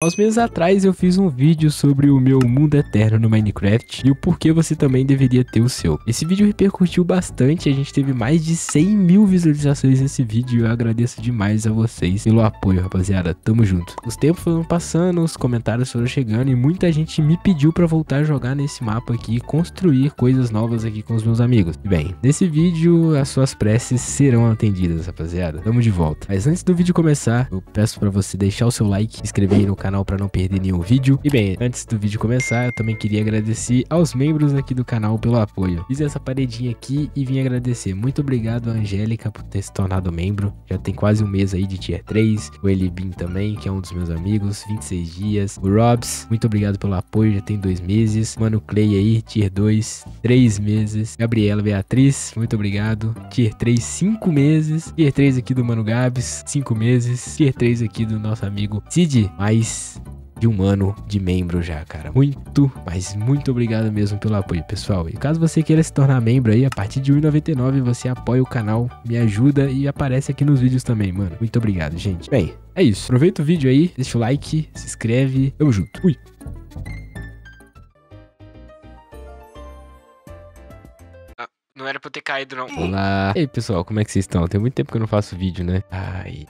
Há uns meses atrás eu fiz um vídeo sobre o meu mundo eterno no Minecraft e o porquê você também deveria ter o seu. Esse vídeo repercutiu bastante, a gente teve mais de 100 mil visualizações nesse vídeo e eu agradeço demais a vocês pelo apoio, rapaziada. Tamo junto. Os tempos foram passando, os comentários foram chegando e muita gente me pediu pra voltar a jogar nesse mapa aqui e construir coisas novas aqui com os meus amigos. E bem, nesse vídeo as suas preces serão atendidas, rapaziada. Tamo de volta. Mas antes do vídeo começar, eu peço pra você deixar o seu like, se inscrever aí no canal para não perder nenhum vídeo. E bem, antes do vídeo começar, eu também queria agradecer aos membros aqui do canal pelo apoio. Fiz essa paredinha aqui e vim agradecer. Muito obrigado a Angélica por ter se tornado membro. Já tem quase um mês aí de tier 3. O Elibin também, que é um dos meus amigos, 26 dias. O Robs, muito obrigado pelo apoio, já tem 2 meses. Mano Clay aí, tier 2, 3 meses. Gabriela Beatriz, muito obrigado. Tier 3, 5 meses. Tier 3 aqui do Mano Gabs, 5 meses. Tier 3 aqui do nosso amigo Cid, mais de um ano de membro já, cara. Muito, mas muito obrigado mesmo pelo apoio, pessoal. E caso você queira se tornar membro aí, a partir de R$ 1,99 você apoia o canal, me ajuda e aparece aqui nos vídeos também, mano. Muito obrigado, gente. Bem, é isso. Aproveita o vídeo aí, deixa o like, se inscreve. Tamo junto. Fui. Não era pra eu ter caído, não. Olá. E aí, pessoal, como é que vocês estão? Tem muito tempo que eu não faço vídeo, né? Ai.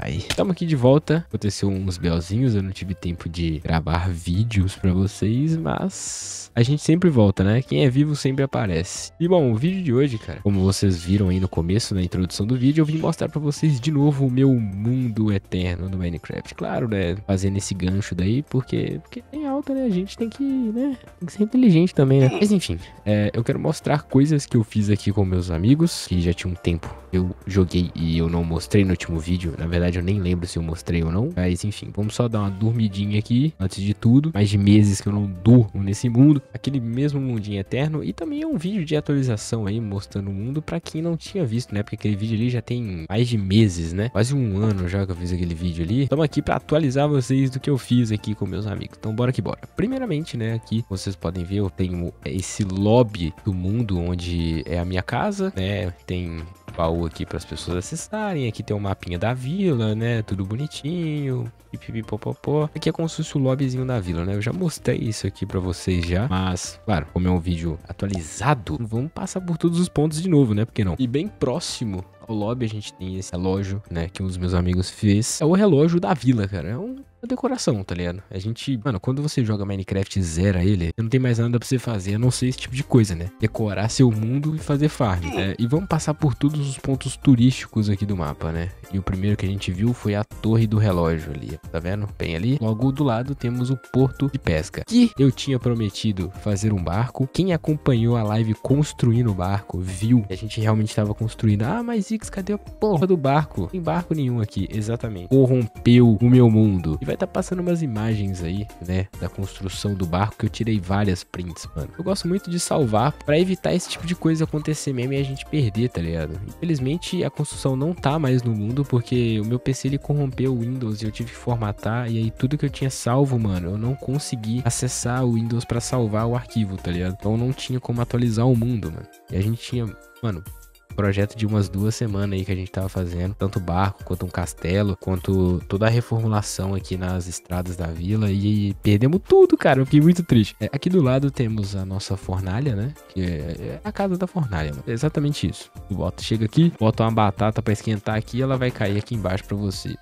Estamos aqui de volta. Aconteceu uns belzinhos, eu não tive tempo de gravar vídeos pra vocês, mas a gente sempre volta, né? Quem é vivo sempre aparece. E bom, o vídeo de hoje, cara, como vocês viram aí no começo, na introdução do vídeo, eu vim mostrar pra vocês de novo o meu mundo eterno no Minecraft. Claro, né? Fazendo esse gancho daí, porque tem alta, né? A gente tem que, né? Tem que ser inteligente também, né? Mas enfim, eu quero mostrar coisas que eu fiz aqui com meus amigos, que já tinha um tempo eu joguei e eu não mostrei no último vídeo. Na verdade, eu nem lembro se eu mostrei ou não. Mas enfim, vamos só dar uma dormidinha aqui, antes de tudo. Mais de meses que eu não durmo nesse mundo. Aquele mesmo mundinho eterno. E também é um vídeo de atualização aí, mostrando o mundo pra quem não tinha visto, né? Porque aquele vídeo ali já tem mais de meses, né? Quase um ano já que eu fiz aquele vídeo ali. Estamos aqui pra atualizar vocês do que eu fiz aqui com meus amigos. Então bora que bora. Primeiramente, né? Aqui vocês podem ver, eu tenho esse lobby do mundo, onde é a minha casa, né? Tem baú aqui para as pessoas acessarem. Aqui tem um mapinha da vila, né? Tudo bonitinho. Pipipipopopó. Aqui é como se fosse o lobbyzinho da vila, né? Eu já mostrei isso aqui para vocês já. Mas, claro, como é um vídeo atualizado, vamos passar por todos os pontos de novo, né? Por que não? E bem próximo ao lobby a gente tem esse relógio, né? Que um dos meus amigos fez. É o relógio da vila, cara. É uma decoração, tá ligado? A gente, mano, quando você joga Minecraft e zera ele, não tem mais nada pra você fazer, a não ser esse tipo de coisa, né? Decorar seu mundo e fazer farm. E vamos passar por todos os pontos turísticos aqui do mapa, né? E o primeiro que a gente viu foi a torre do relógio ali, tá vendo? Bem ali. Logo do lado temos o porto de pesca, que eu tinha prometido fazer um barco. Quem acompanhou a live construindo o barco, viu que a gente realmente tava construindo. Ah, mas Ix, cadê a porra do barco? Não tem barco nenhum aqui, exatamente. Corrompeu o meu mundo. E vai estar passando umas imagens aí, né, da construção do barco, que eu tirei várias prints, mano. Eu gosto muito de salvar pra evitar esse tipo de coisa acontecer mesmo e a gente perder, tá ligado? Infelizmente, a construção não tá mais no mundo, porque o meu PC, ele corrompeu o Windows e eu tive que formatar, e aí tudo que eu tinha salvo, mano, eu não consegui acessar o Windows pra salvar o arquivo, tá ligado? Então não tinha como atualizar o mundo, mano. E a gente tinha, mano, projeto de umas 2 semanas aí que a gente tava fazendo, tanto barco, quanto um castelo, quanto toda a reformulação aqui nas estradas da vila, e perdemos tudo, cara, eu fiquei muito triste. Aqui do lado temos a nossa fornalha, né, que é a casa da fornalha, mano. É exatamente isso. Chega aqui, bota uma batata pra esquentar aqui, ela vai cair aqui embaixo pra você.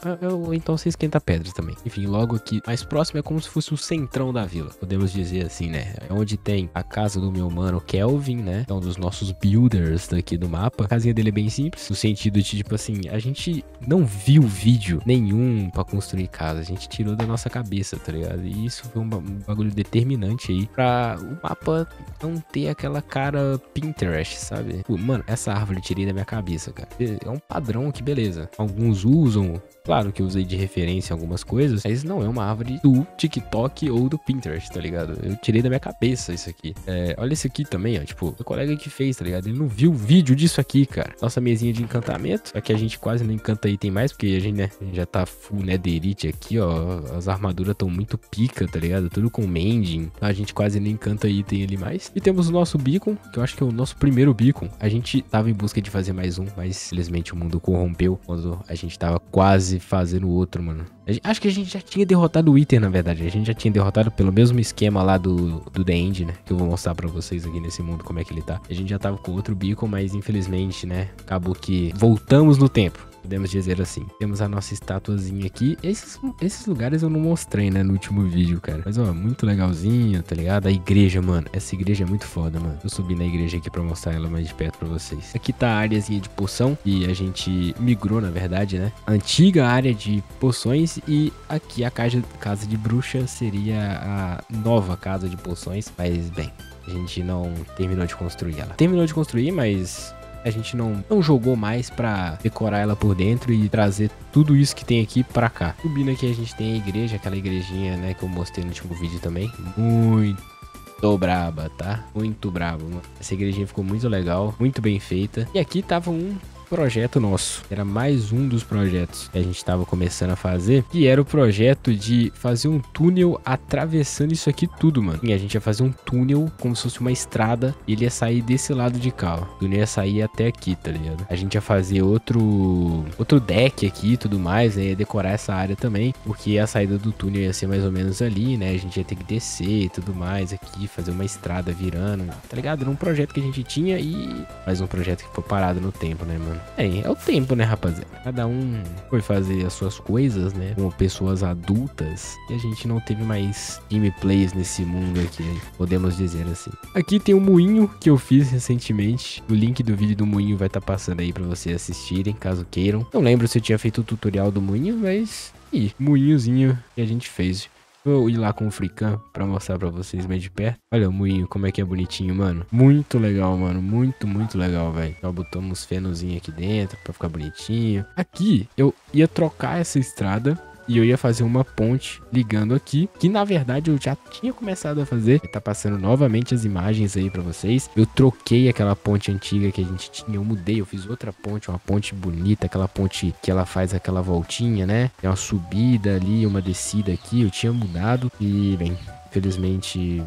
Então você esquenta pedras também. Enfim, logo aqui, mais próximo é como se fosse o centrão da vila, podemos dizer assim, né, é onde tem a casa do meu mano Kelvin, né, é um dos nossos builders daqui do mapa. A casinha dele é bem simples, no sentido de, tipo assim, a gente não viu vídeo nenhum pra construir casa, a gente tirou da nossa cabeça, tá ligado? E isso foi um bagulho determinante aí pra o mapa não ter aquela cara Pinterest, sabe? Pô, mano, essa árvore eu tirei da minha cabeça, cara. É um padrão que, beleza, alguns usam, claro que eu usei de referência algumas coisas, mas não é uma árvore do TikTok ou do Pinterest, tá ligado? Eu tirei da minha cabeça isso aqui. Olha esse aqui também, ó, tipo, o colega que fez, tá ligado? Ele não viu o vídeo disso aqui, cara. Nossa mesinha de encantamento, só que a gente quase não encanta item mais, porque a gente, né, já tá full netherite aqui, ó. As armaduras estão muito pica, tá ligado? Tudo com mending. A gente quase nem encanta item ali mais. E temos o nosso beacon, que eu acho que é o nosso primeiro beacon. A gente tava em busca de fazer mais um, mas infelizmente o mundo corrompeu quando a gente tava quase fazendo outro, mano. Acho que a gente já tinha derrotado o Wither, na verdade. A gente já tinha derrotado pelo mesmo esquema lá do The End, né? Que eu vou mostrar pra vocês aqui nesse mundo como é que ele tá. A gente já tava com outro beacon, mas infelizmente, né? Acabou que voltamos no tempo. Podemos dizer assim. Temos a nossa estatuazinha aqui. Esses lugares eu não mostrei, né, no último vídeo, cara. Mas, ó, muito legalzinho, tá ligado? A igreja, mano. Essa igreja é muito foda, mano. Eu subi na igreja aqui pra mostrar ela mais de perto pra vocês. Aqui tá a áreazinha de poção. E a gente migrou, na verdade, né? A antiga área de poções. E aqui a casa de bruxa seria a nova casa de poções. Mas, bem, a gente não terminou de construir ela. Terminou de construir, mas... a gente não jogou mais pra decorar ela por dentro e trazer tudo isso que tem aqui pra cá. Subindo aqui a gente tem a igreja, aquela igrejinha, né, que eu mostrei no último vídeo também. Muito braba, tá? Muito braba, mano. Essa igrejinha ficou muito legal, muito bem feita. E aqui tava um projeto nosso. Era mais um dos projetos que a gente tava começando a fazer, que era o projeto de fazer um túnel atravessando isso aqui tudo, mano. E a gente ia fazer um túnel como se fosse uma estrada e ele ia sair desse lado de cá, ó. O túnel ia sair até aqui, tá ligado? A gente ia fazer outro deck aqui e tudo mais, né? Ia decorar essa área também, porque a saída do túnel ia ser mais ou menos ali, né? A gente ia ter que descer e tudo mais aqui, fazer uma estrada virando, tá ligado? Era um projeto que a gente tinha e mais um projeto que foi parado no tempo, né, mano? É o tempo, né, rapaziada? Cada um foi fazer as suas coisas, né? Como pessoas adultas. E a gente não teve mais gameplays nesse mundo aqui, podemos dizer assim. Aqui tem um moinho que eu fiz recentemente. O link do vídeo do moinho vai estar passando aí pra vocês assistirem, caso queiram. Não lembro se eu tinha feito o tutorial do moinho, mas... ih, moinhozinho que a gente fez. Vou ir lá com o Freecam pra mostrar pra vocês mais de perto. Olha o moinho, como é que é bonitinho, mano. Muito legal, mano. Muito, muito legal, velho. Já botamos fenozinho aqui dentro pra ficar bonitinho. Aqui, eu ia trocar essa estrada e eu ia fazer uma ponte ligando aqui, que na verdade eu já tinha começado a fazer. Tá passando novamente as imagens aí pra vocês. Eu troquei aquela ponte antiga que a gente tinha, eu mudei, eu fiz outra ponte, uma ponte bonita, aquela ponte que ela faz aquela voltinha, né? Tem uma subida ali, uma descida aqui, eu tinha mudado e, bem, infelizmente...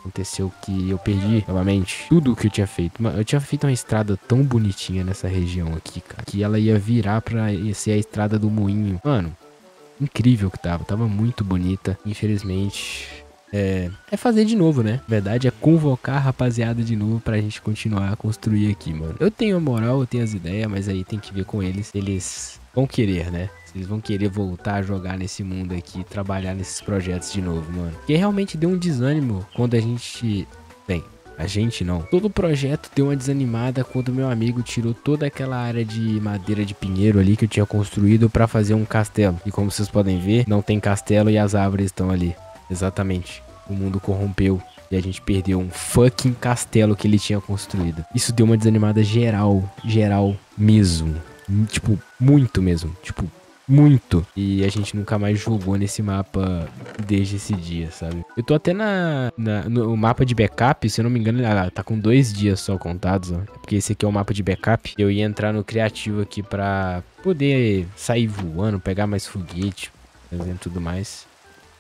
aconteceu que eu perdi novamente tudo o que eu tinha feito. Eu tinha feito uma estrada tão bonitinha nessa região aqui, cara, que ela ia virar pra ser a estrada do moinho. Mano, incrível que tava muito bonita. Infelizmente, é fazer de novo, né? Na verdade, é convocar a rapaziada de novo pra gente continuar a construir aqui, mano. Eu tenho a moral, eu tenho as ideias, mas aí tem que ver com eles. Eles vão querer, né? Eles vão querer voltar a jogar nesse mundo aqui, trabalhar nesses projetos de novo, mano. Porque realmente deu um desânimo quando a gente... bem, a gente não. Todo o projeto deu uma desanimada quando meu amigo tirou toda aquela área de madeira de pinheiro ali que eu tinha construído pra fazer um castelo. E como vocês podem ver, não tem castelo e as árvores estão ali. Exatamente. O mundo corrompeu e a gente perdeu um fucking castelo que ele tinha construído. Isso deu uma desanimada geral mesmo. Tipo, muito mesmo. Tipo, muito. E a gente nunca mais jogou nesse mapa desde esse dia, sabe? Eu tô até no mapa de backup, se eu não me engano, tá com 2 dias só contados, ó. Porque esse aqui é o mapa de backup. Eu ia entrar no criativo aqui pra poder sair voando, pegar mais foguete, fazendo tudo mais.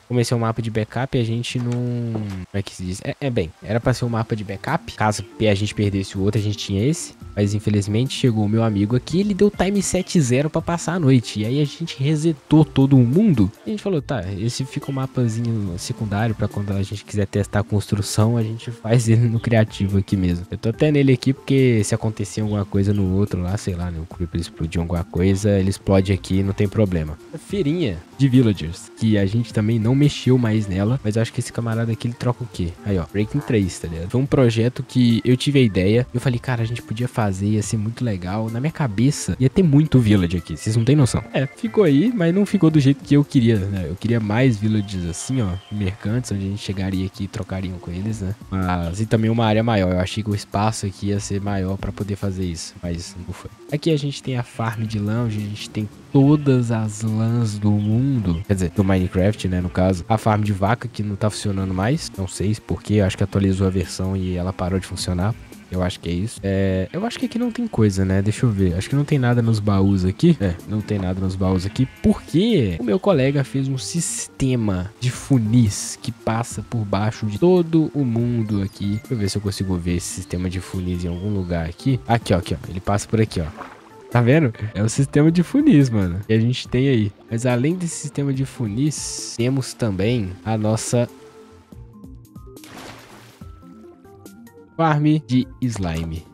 Como esse é um mapa de backup, a gente não... como é que se diz? Bem, era pra ser um mapa de backup. Caso a gente perdesse o outro, a gente tinha esse. Mas infelizmente chegou o meu amigo aqui, ele deu time 7-0 pra passar a noite. E aí a gente resetou todo o mundo. E a gente falou, tá, esse fica um mapazinho secundário pra quando a gente quiser testar a construção, a gente faz ele no criativo aqui mesmo. Eu tô até nele aqui porque se acontecer alguma coisa no outro lá, sei lá, né, o Creeper explodiu alguma coisa, ele explode aqui, não tem problema. A feirinha de villagers, que a gente também não mexeu mais nela, mas eu acho que esse camarada aqui, ele troca o quê? Aí, ó, Breaking 3, tá ligado? Foi um projeto que eu tive a ideia, eu falei, cara, a gente podia fazer, ia ser muito legal. Na minha cabeça, ia ter muito village aqui, vocês não tem noção. Ficou aí, mas não ficou do jeito que eu queria, né? Eu queria mais villages assim, ó, mercantes, onde a gente chegaria aqui e trocariam com eles, né? Mas, e também uma área maior, eu achei que o espaço aqui ia ser maior pra poder fazer isso, mas não foi. Aqui a gente tem a farm de lã, onde a gente tem todas as lãs do mundo, quer dizer, do Minecraft, né, no caso. A farm de vaca que não tá funcionando mais, não sei porque, eu acho que atualizou a versão e ela parou de funcionar. Eu acho que é isso. Eu acho que aqui não tem coisa, né? Deixa eu ver. Acho que não tem nada nos baús aqui. Não tem nada nos baús aqui. Porque o meu colega fez um sistema de funis que passa por baixo de todo o mundo aqui. Deixa eu ver se eu consigo ver esse sistema de funis em algum lugar aqui. Aqui, ó. Ele passa por aqui, ó. Tá vendo? É o sistema de funis, mano, que a gente tem aí. Mas além desse sistema de funis, temos também a nossa farm de slime.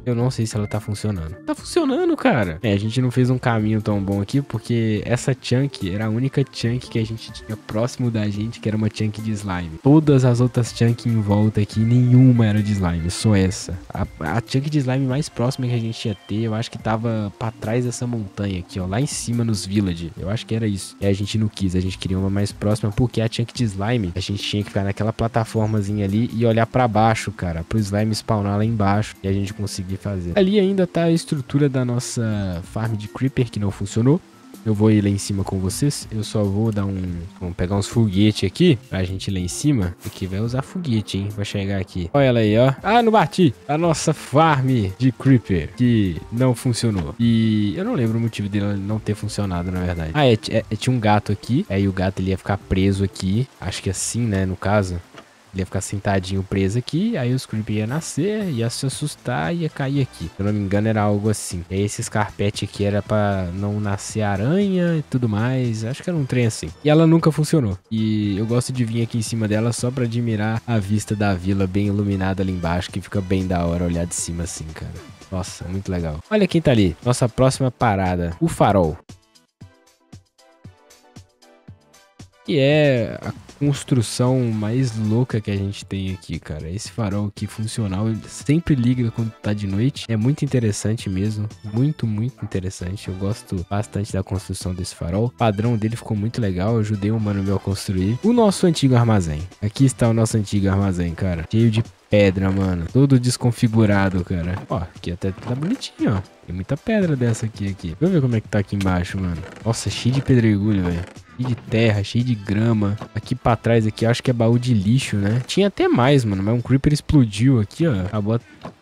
Eu não sei se ela tá funcionando. Tá funcionando, cara. A gente não fez um caminho tão bom aqui, porque essa chunk era a única chunk que a gente tinha próximo da gente, que era uma chunk de slime. Todas as outras chunks em volta aqui, nenhuma era de slime, só essa. A chunk de slime mais próxima que a gente ia ter, eu acho que tava pra trás dessa montanha aqui, ó, lá em cima nos village. Eu acho que era isso. E a gente não quis, a gente queria uma mais próxima, porque a chunk de slime, a gente tinha que ficar naquela plataformazinha ali e olhar pra baixo, cara, pro slime spawnar lá embaixo e a gente conseguir fazer. Ali ainda tá a estrutura da nossa farm de creeper que não funcionou. Eu vou ir lá em cima com vocês. Eu só vou dar vamos pegar uns foguetes aqui pra gente ir lá em cima. Aqui vai usar foguete, hein? Vai chegar aqui. Olha ela aí, ó. Ah, não bati. A nossa farm de creeper que não funcionou. E eu não lembro o motivo dele não ter funcionado, na verdade. Ah, tinha um gato aqui. Aí o gato ele ia ficar preso aqui. Acho que assim, né? No caso. Ele ia ficar sentadinho preso aqui, aí os creepers iam nascer, ia se assustar e ia cair aqui. Se eu não me engano era algo assim. E aí esse carpete aqui era pra não nascer aranha e tudo mais. Acho que era um trem assim. E ela nunca funcionou. E eu gosto de vir aqui em cima dela só pra admirar a vista da vila bem iluminada ali embaixo, que fica bem da hora olhar de cima assim, cara. Nossa, muito legal. Olha quem tá ali. Nossa próxima parada. O farol. Que é a construção mais louca que a gente tem aqui, cara. Esse farol aqui funcional, ele sempre liga quando tá de noite. É muito interessante mesmo. Muito, muito interessante. Eu gosto bastante da construção desse farol. O padrão dele ficou muito legal. Eu ajudei um mano meu a construir. O nosso antigo armazém. Aqui está o nosso antigo armazém, cara. Cheio de pedra, mano. Todo desconfigurado, cara. Ó, aqui até tá bonitinho, ó. Tem muita pedra dessa aqui. Deixa eu ver como é que tá aqui embaixo, mano. Nossa, cheio de pedregulho, velho. Cheio de terra, cheio de grama. Aqui pra trás, aqui, acho que é baú de lixo, né? Tinha até mais, mano. Mas um creeper explodiu aqui, ó. Acabou,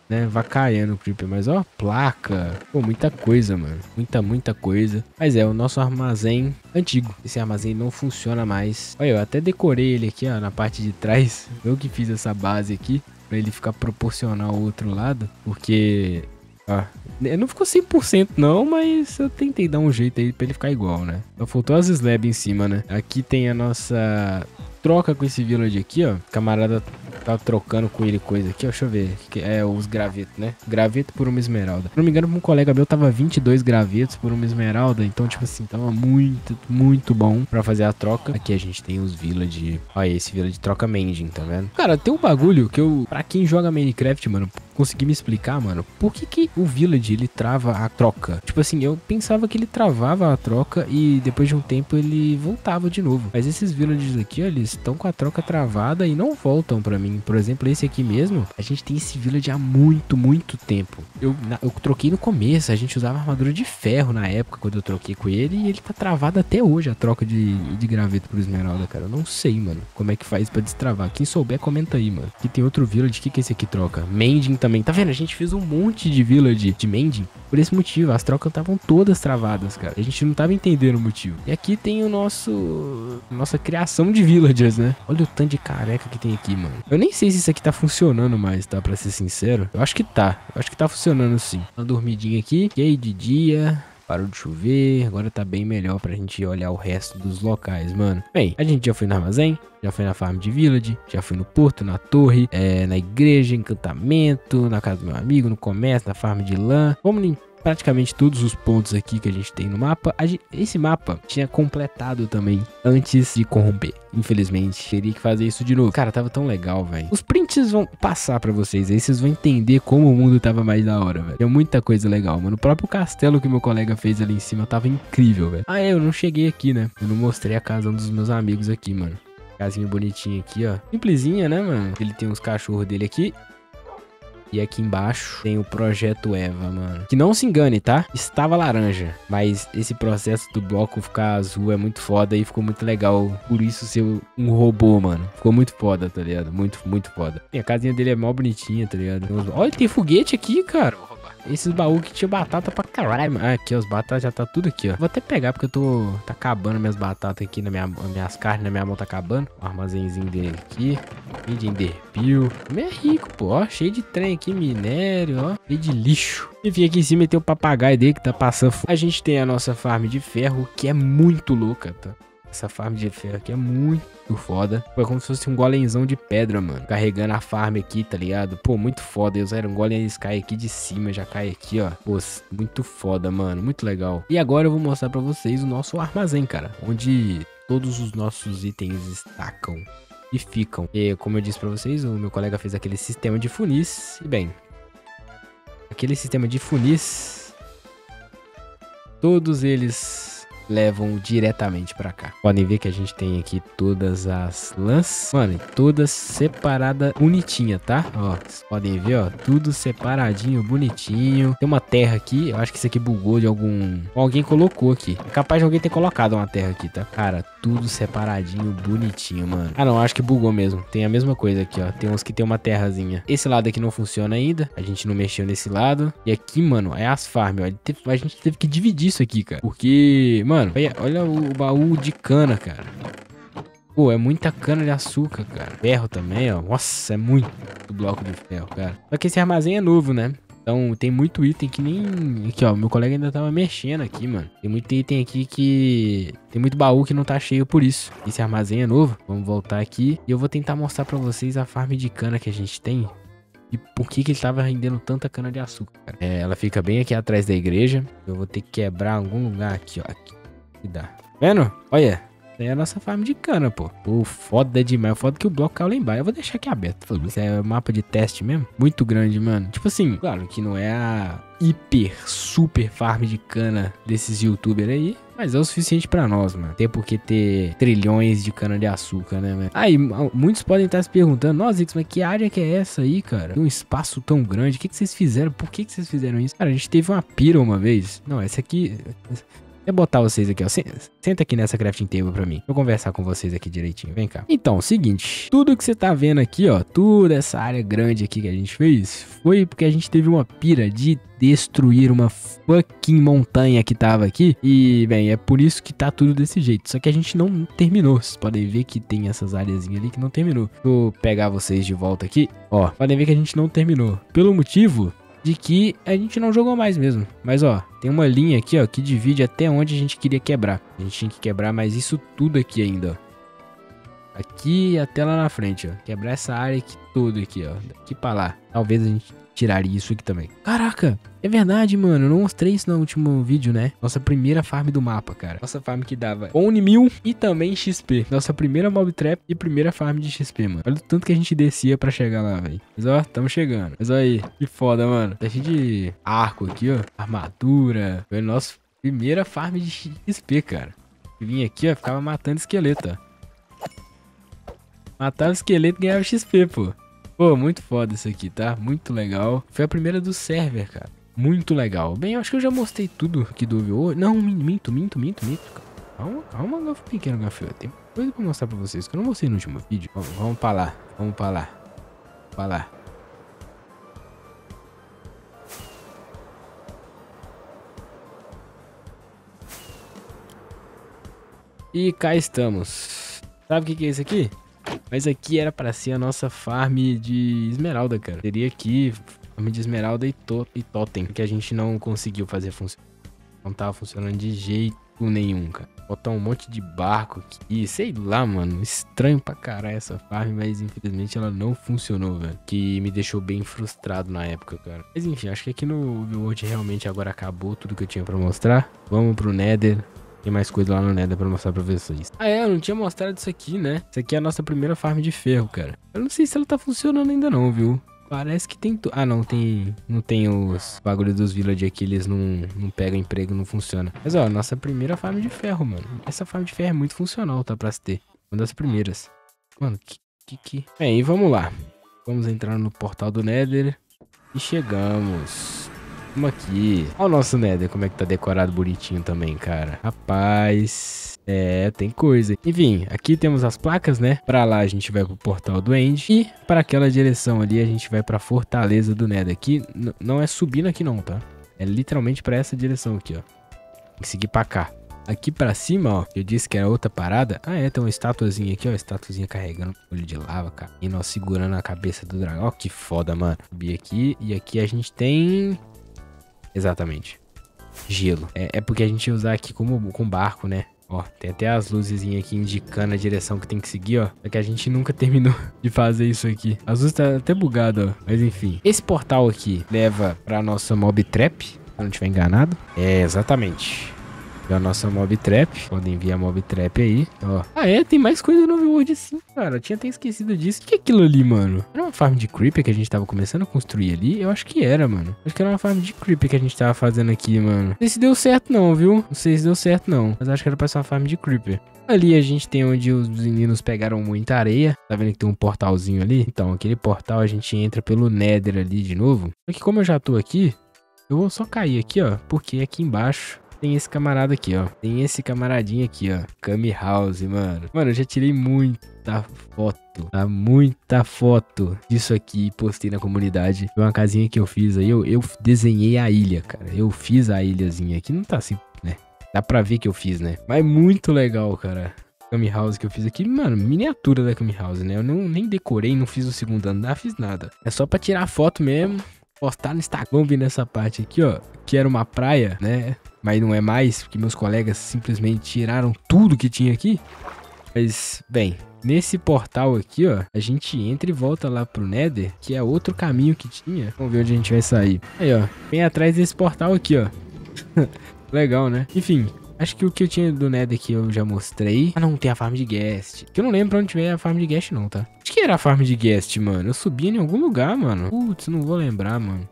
né, vacaiando o creeper. Mas, ó, placa. Pô, muita coisa, mano. Muita coisa. Mas é, o nosso armazém antigo. Esse armazém não funciona mais. Olha, eu até decorei ele aqui, ó, na parte de trás. Eu que fiz essa base aqui. Pra ele ficar proporcional ao outro lado. Porque... ó, não ficou 100% não, mas eu tentei dar um jeito aí pra ele ficar igual, né? Só faltou as slabs em cima, né? Aqui tem a nossa troca com esse village aqui, ó. O camarada tá trocando com ele coisa aqui, ó. Deixa eu ver. É os gravetos, né? Graveto por uma esmeralda. Se não me engano, um colega meu tava 22 gravetos por uma esmeralda. Então, tipo assim, tava muito bom pra fazer a troca. Aqui a gente tem os village. Olha, esse village troca mending, tá vendo? Cara, tem um bagulho que eu... pra quem joga Minecraft, mano... consegui me explicar, mano, por que o village ele trava a troca? Tipo assim, eu pensava que ele travava a troca e depois de um tempo ele voltava de novo. Mas esses villages aqui, ó, eles estão com a troca travada e não voltam pra mim. Por exemplo, esse aqui mesmo, a gente tem esse village há muito tempo. Eu troquei no começo, a gente usava armadura de ferro na época quando eu troquei com ele e ele tá travado até hoje, a troca de graveto por esmeralda, cara. Eu não sei, mano, como é que faz pra destravar. Quem souber, comenta aí, mano. Aqui tem outro village, o que esse aqui troca? Mending também. Tá vendo? A gente fez um monte de village de mending por esse motivo. As trocas estavam todas travadas, cara. A gente não tava entendendo o motivo. E aqui tem o nossa criação de villagers, né? Olha o tanto de careca que tem aqui, mano. Eu nem sei se isso aqui tá funcionando mais, tá? Pra ser sincero. Eu acho que tá. Eu acho que tá funcionando sim. Uma dormidinha aqui. E aí, de dia... parou de chover, agora tá bem melhor pra gente olhar o resto dos locais, mano. Bem, a gente já foi no armazém, já foi na farm de village, já foi no porto, na torre, na igreja, encantamento, na casa do meu amigo, no comércio, na farm de lã. Vamos em praticamente todos os pontos aqui que a gente tem no mapa. Esse mapa tinha completado também antes de corromper. Infelizmente, teria que fazer isso de novo. Cara, tava tão legal, velho. Os prints vão passar pra vocês. Aí vocês vão entender como o mundo tava mais da hora, velho. Tem muita coisa legal, mano. O próprio castelo que meu colega fez ali em cima tava incrível, velho. Ah, eu não cheguei aqui, né? Eu não mostrei a casa dos meus amigos aqui, mano. Casinha bonitinha aqui, ó. Simplesinha, né, mano? Ele tem uns cachorros dele aqui. E aqui embaixo tem o Projeto Eva, mano. Que não se engane, tá? Estava laranja. Mas esse processo do bloco ficar azul é muito foda e ficou muito legal. Por isso ser um robô, mano. Ficou muito foda, tá ligado? Muito foda. E a casinha dele é mó bonitinha, tá ligado? Olha, tem foguete aqui, cara. Vou roubar. esses baús que tinha batata pra caralho. Aqui, ó, as batatas já tá tudo aqui, ó. Vou até pegar porque tá acabando minhas batatas aqui, minhas carnes na minha mão tá acabando. Um armazenzinho dele aqui. Cheio de enderpeel. Também é rico, pô, ó. Cheio de trem aqui, minério, ó. Cheio de lixo. Enfim, aqui em cima tem o papagaio dele que tá passando fome. A gente tem a nossa farm de ferro, que é muito louca, tá? Essa farm de ferro aqui é muito foda. Pô, é como se fosse um golemzão de pedra, mano. Carregando a farm aqui, tá ligado? Pô, muito foda. Eles eram um golem, eles caem aqui de cima, já cai aqui, ó. Pô, muito foda, mano. Muito legal. E agora eu vou mostrar pra vocês o nosso armazém, cara. Onde todos os nossos itens estacam e ficam. E como eu disse pra vocês, o meu colega fez aquele sistema de funis. E bem, aquele sistema de funis, todos eles levam diretamente pra cá. Podem ver que a gente tem aqui todas as lãs, mano, todas separadas, bonitinha, tá? Ó, vocês podem ver, ó, tudo separadinho, bonitinho. Tem uma terra aqui, eu acho que isso aqui bugou de alguém colocou aqui. É capaz de alguém ter colocado uma terra aqui, tá? Cara, tudo separadinho, bonitinho, mano. Ah, não, acho que bugou mesmo. Tem a mesma coisa aqui, ó. Tem uns que tem uma terrazinha. Esse lado aqui não funciona ainda. A gente não mexeu nesse lado. E aqui, mano, é as farms, ó. A gente teve que dividir isso aqui, cara. Porque, mano, olha o baú de cana, cara. Pô, é muita cana de açúcar, cara. Ferro também, ó. Nossa, é muito bloco de ferro, cara. Só que esse armazém é novo, né? Então tem muito item que nem... Aqui, ó, meu colega ainda tava mexendo aqui, mano. Tem muito item aqui que... Tem muito baú que não tá cheio por isso. Esse armazém é novo. Vamos voltar aqui. E eu vou tentar mostrar pra vocês a farm de cana que a gente tem. E por que ele tava rendendo tanta cana de açúcar, cara. Ela fica bem aqui atrás da igreja. Eu vou ter que quebrar algum lugar aqui, ó. Aqui. Que dá. Vendo? Olha. Essa aí é a nossa farm de cana, pô. Pô, foda demais. Foda que o bloco caiu lá embaixo. Eu vou deixar aqui aberto. Isso é mapa de teste mesmo. Muito grande, mano. Tipo assim, claro que não é a hiper, super farm de cana desses youtubers aí. Mas é o suficiente pra nós, mano. Tem por que ter trilhões de cana de açúcar, né, velho? Aí, muitos podem estar se perguntando: nossa, Ix, mas que área que é essa aí, cara? Tem um espaço tão grande. O que vocês fizeram? Por que vocês fizeram isso? Cara, a gente teve uma pira uma vez. Não, essa aqui... Vou botar vocês aqui, ó. Senta aqui nessa crafting table pra mim. Vou conversar com vocês aqui direitinho. Vem cá. Então, seguinte. Tudo que você tá vendo aqui, ó. Toda essa área grande aqui que a gente fez. Foi porque a gente teve uma pira de destruir uma fucking montanha que tava aqui. E, bem, é por isso que tá tudo desse jeito. Só que a gente não terminou. Vocês podem ver que tem essas áreazinhas ali que não terminou. Vou pegar vocês de volta aqui. Ó, podem ver que a gente não terminou. Pelo motivo de que a gente não jogou mais mesmo. Mas, ó, tem uma linha aqui, ó, que divide até onde a gente queria quebrar. A gente tinha que quebrar mais isso tudo aqui ainda, ó. Aqui até lá na frente, ó. Quebrar essa área aqui toda aqui, ó. Daqui pra lá. Talvez a gente tiraria isso aqui também. Caraca, é verdade, mano. Eu não mostrei isso no último vídeo, né? Nossa primeira farm do mapa, cara. Nossa farm que dava Bone 1000 e também XP. Nossa primeira mob trap e primeira farm de XP, mano. Olha o tanto que a gente descia pra chegar lá, velho. Mas, ó, tamo chegando. Mas, olha aí. Que foda, mano. Tá cheio de arco aqui, ó. Armadura. Foi a nossa primeira farm de XP, cara. Vinha aqui, ó. Ficava matando esqueleto, ó. Matava o esqueleto e ganhava XP, pô. Pô, muito foda isso aqui, tá? Muito legal. Foi a primeira do server, cara. Muito legal. Bem, eu acho que eu já mostrei tudo aqui do OVO. Não, minto. Calma, pequeno gafanhoto. Tem coisa pra mostrar pra vocês que eu não mostrei no último vídeo. Vamos pra lá. Pra lá. E cá estamos. Sabe o que é isso aqui? Mas aqui era pra ser a nossa farm de esmeralda, cara. Teria aqui farm de esmeralda e totem, que a gente não conseguiu fazer funcionar. Não tava funcionando de jeito nenhum, cara. Botar um monte de barco aqui, sei lá, mano. Estranho pra caralho essa farm, mas infelizmente ela não funcionou, velho. Que me deixou bem frustrado na época, cara. Mas enfim, acho que aqui no Overworld realmente agora acabou tudo que eu tinha pra mostrar. Vamos pro Nether. Tem mais coisa lá no Nether pra mostrar pra vocês. Ah, é, eu não tinha mostrado isso aqui, né? Isso aqui é a nossa primeira farm de ferro, cara. Eu não sei se ela tá funcionando ainda não, viu? Parece que tem... Ah, não tem os bagulhos dos village aqui, eles não pegam emprego, não funciona. Mas, ó, nossa primeira farm de ferro, mano. Essa farm de ferro é muito funcional, tá? Pra se ter. Uma das primeiras. Mano, que... Bem, e vamos lá. Vamos entrar no portal do Nether. E chegamos. Vamos aqui. Olha o nosso Nether, como é que tá decorado bonitinho também, cara. Rapaz, É, tem coisa. Enfim, aqui temos as placas, né? Pra lá a gente vai pro portal do End. E para aquela direção ali a gente vai pra Fortaleza do Nether. Aqui não é subindo aqui não, tá? É literalmente pra essa direção aqui, ó. Tem que seguir pra cá. Aqui pra cima, ó, eu disse que era outra parada. Ah, é, tem uma estatuazinha aqui, ó. Estatuazinha carregando olho de lava, cara. E nós segurando a cabeça do dragão. Ó, que foda, mano. Subir aqui. E aqui a gente tem... Exatamente. Gelo. É porque a gente ia usar aqui como com barco, né? Ó, tem até as luzezinhas aqui indicando a direção que tem que seguir, ó. É que a gente nunca terminou de fazer isso aqui. As luzes tá até bugado, ó. Mas enfim. Esse portal aqui leva pra nossa mob trap, se eu não estiver enganado. É, exatamente. A nossa mob trap. Podem vir a mob trap aí, ó. Ah, é? Tem mais coisa no Overworld sim, cara. Eu tinha até esquecido disso. O que é aquilo ali, mano? Era uma farm de creeper que a gente tava começando a construir ali? Eu acho que era, mano. Acho que era uma farm de creeper que a gente tava fazendo aqui, mano. Não sei se deu certo não, viu? Não sei se deu certo não. Mas acho que era pra ser uma farm de creeper. Ali a gente tem onde os meninos pegaram muita areia. Tá vendo que tem um portalzinho ali? Então, aquele portal a gente entra pelo Nether ali de novo. Só que como eu já tô aqui, eu vou só cair aqui, ó. Porque aqui embaixo... tem esse camarada aqui, ó. Tem esse camaradinho aqui, ó. Kami House, mano. Mano, eu já tirei muita foto. Tá? Muita foto disso aqui e postei na comunidade. Foi uma casinha que eu fiz aí. Eu desenhei a ilha, cara. Eu fiz a ilhazinha aqui. Não tá assim, né? Dá pra ver que eu fiz, né? Mas muito legal, cara. Kami House que eu fiz aqui. Mano, miniatura da Kami House, né? Eu nem decorei, não fiz o segundo andar, fiz nada. É só pra tirar foto mesmo. Postar no Instagram. Vamos ver nessa parte aqui, ó. Que era uma praia, né? Mas não é mais, porque meus colegas simplesmente tiraram tudo que tinha aqui. Mas, bem, nesse portal aqui, ó, a gente entra e volta lá pro Nether, que é outro caminho que tinha. Vamos ver onde a gente vai sair. Aí, ó, bem atrás desse portal aqui, ó. Legal, né? Enfim, acho que o que eu tinha do Nether aqui eu já mostrei. Ah, não, tem a farm de guest. Que eu não lembro pra onde tiver a farm de guest não, tá? Acho que era a farm de guest, mano. Eu subi em algum lugar, mano. Putz, não vou lembrar, mano.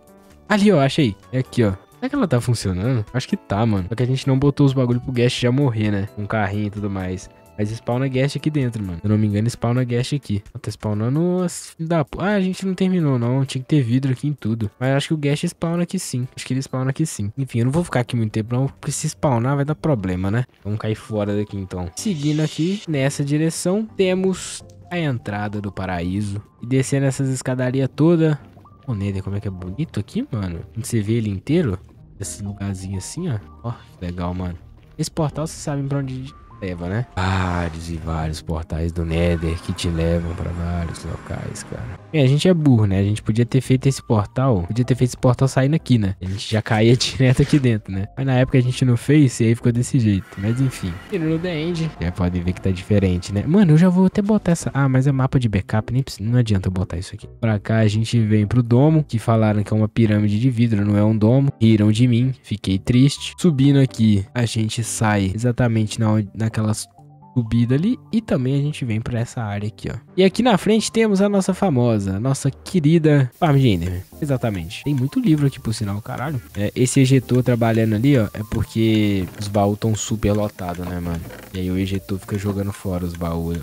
Ali, ó, achei. É aqui, ó. Será que ela tá funcionando? Acho que tá, mano. Só que a gente não botou os bagulho pro guest já morrer, né? Com carrinho e tudo mais. Mas spawna guest aqui dentro, mano. Se eu não me engano, spawna guest aqui. Tá spawnando as filhos da p... Ah, a gente não terminou, não. Tinha que ter vidro aqui em tudo. Mas acho que o guest spawna aqui sim. Acho que ele spawna aqui sim. Enfim, eu não vou ficar aqui muito tempo, não. Porque se spawnar vai dar problema, né? Vamos cair fora daqui, então. Seguindo aqui, nessa direção, temos a entrada do paraíso. E descendo essas escadarias todas... O Nether, como é que é bonito aqui, mano. Quando você vê ele inteiro, esse lugarzinho assim, ó. Ó, legal, mano. Esse portal, vocês sabem pra onde leva, né? Vários e vários portais do Nether que te levam pra vários locais, cara. E a gente é burro, né? A gente podia ter feito esse portal. Podia ter feito esse portal saindo aqui, né? A gente já caía direto aqui dentro, né? Mas na época a gente não fez e aí ficou desse jeito. Mas enfim. E no The End, já podem ver que tá diferente, né? Mano, eu já vou até botar essa... Ah, mas é mapa de backup. Nem precisa... Não adianta eu botar isso aqui. Pra cá a gente vem pro domo, que falaram que é uma pirâmide de vidro, não é um domo. Riram de mim. Fiquei triste. Subindo aqui, a gente sai exatamente naquela subida ali e também a gente vem pra essa área aqui, ó. E aqui na frente temos a nossa famosa, nossa querida farm de Enderman. Exatamente. Tem muito livro aqui por sinal, caralho. Esse ejetor trabalhando ali, ó, é porque os baús estão super lotados, né, mano? E aí o ejetor fica jogando fora os baús,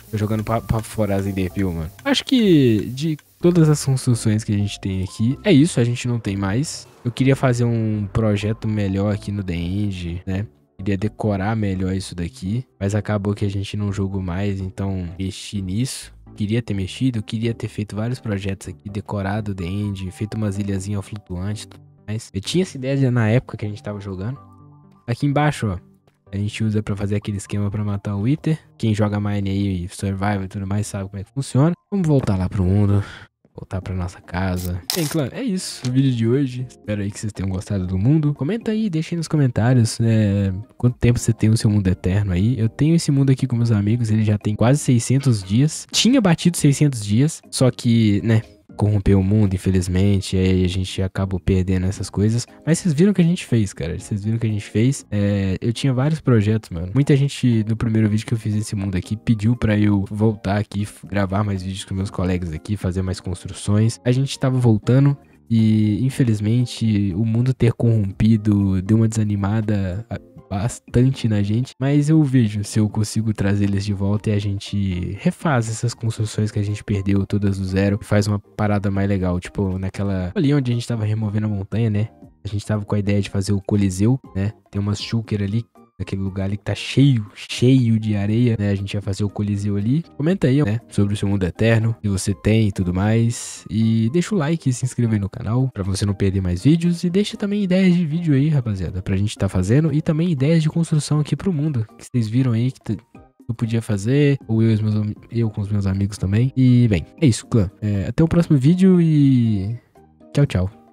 fica jogando pra fora as enderpeel, mano. Acho que de todas as construções que a gente tem aqui, é isso, a gente não tem mais. Eu queria fazer um projeto melhor aqui no The End, né? Queria decorar melhor isso daqui, mas acabou que a gente não jogou mais, então mexi nisso. Queria ter mexido, queria ter feito vários projetos aqui, decorado o The End, feito umas ilhazinhas flutuantes e tudo mais. Eu tinha essa ideia na época que a gente tava jogando. Aqui embaixo, ó, a gente usa pra fazer aquele esquema pra matar o Wither. Quem joga Mine aí, Survival e tudo mais sabe como é que funciona. Vamos voltar lá pro mundo. Voltar pra nossa casa. Bem, clã, é isso o vídeo de hoje. Espero aí que vocês tenham gostado do mundo. Comenta aí, deixa aí nos comentários quanto tempo você tem o seu mundo eterno aí. Eu tenho esse mundo aqui com meus amigos, ele já tem quase 600 dias. Tinha batido 600 dias, só que, né, corrompeu o mundo, infelizmente, e aí a gente acabou perdendo essas coisas. Mas vocês viram o que a gente fez, cara. Vocês viram o que a gente fez. Eu tinha vários projetos, mano. Muita gente, no primeiro vídeo que eu fiz esse mundo aqui, pediu pra eu voltar aqui, gravar mais vídeos com meus colegas aqui, fazer mais construções. A gente tava voltando e, infelizmente, o mundo ter corrompido deu uma desanimada bastante na gente, mas eu vejo se eu consigo trazer eles de volta e a gente refaz essas construções que a gente perdeu todas do zero e faz uma parada mais legal, tipo naquela ali onde a gente tava removendo a montanha, né? A gente tava com a ideia de fazer o Coliseu, né? Tem umas shulker ali aquele lugar ali que tá cheio de areia, né? A gente vai fazer o Coliseu ali. Comenta aí, né? Sobre o seu mundo eterno, se você tem e tudo mais. E deixa o like e se inscreva aí no canal, pra você não perder mais vídeos. E deixa também ideias de vídeo aí, rapaziada, pra gente tá fazendo. E também ideias de construção aqui pro mundo, que vocês viram aí que eu podia fazer, ou eu com os meus amigos também. E, bem, é isso, clã. Até o próximo vídeo e tchau, tchau.